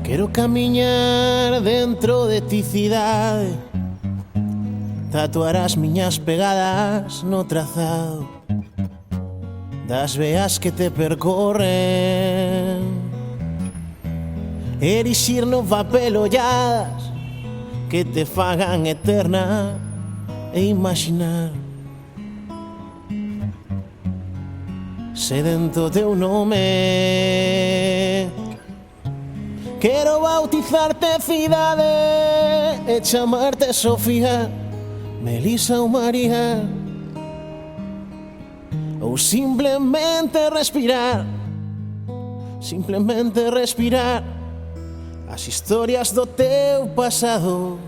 Quero camiñar dentro de ti, cidade, tatuar as miñas pegadas no trazado das veas que te percorren, erixir no papel olladas que te fagan eterna e imaginar se dentro teu nome. Quero bautizarte, cidade, e chamarte Sofía, Melisa ou María, ou simplemente respirar as historias do teu pasado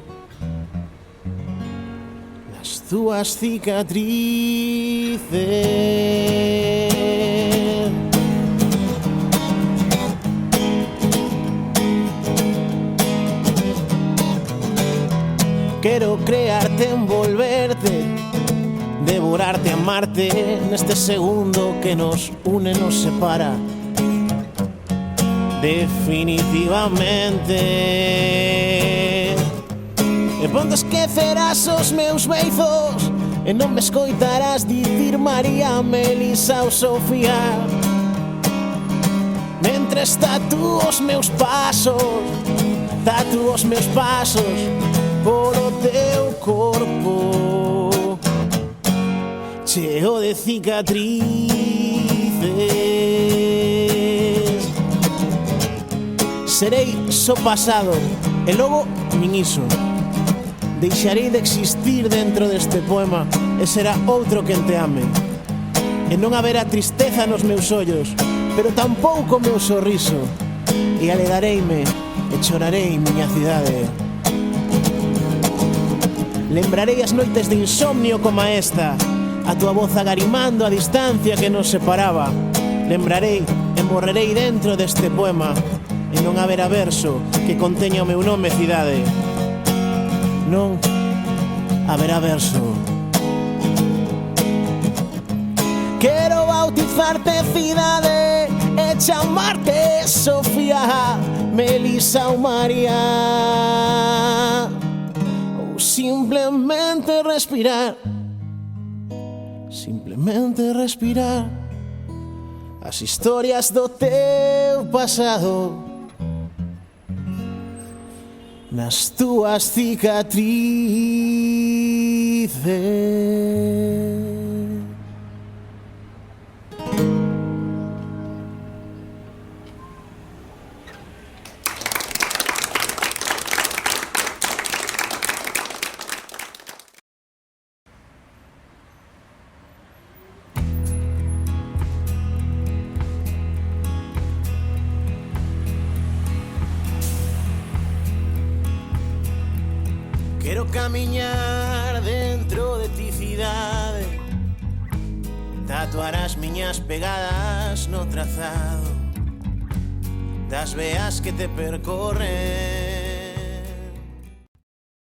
nas túas cicatrices. Quero crearte, envolverte, devorarte, amarte neste segundo que nos une, nos separa definitivamente. E pronto esquecerás os meus beizos e non me escoitarás dicir María, Melisa ou Sofía, mentres tatúo os meus pasos polo teu corpo cheo de cicatrices. Serei só pasado e logo nin iso. Deixarei de existir dentro deste poema e será outro quen te ame. E non haberá tristeza nos meus ollos, pero tampouco o meu sorriso. E aledareime e chorarei, miña cidade. Lembrarei as noites de insomnio como esta, a tua voz agarimando a distancia que nos separaba. Lembrarei e morrerei dentro deste poema e non haberá verso que conteña o meu nome, cidade. Non haberá verso. Quero bautizarte, cidade, e chamarte Sofía, Melisa ou María, ou simplemente respirar as historias do teu pasado nas túas cicatrices. Quero camiñar dentro de ti, cidade, tatuar as miñas pegadas no trazado das veas que te percorren,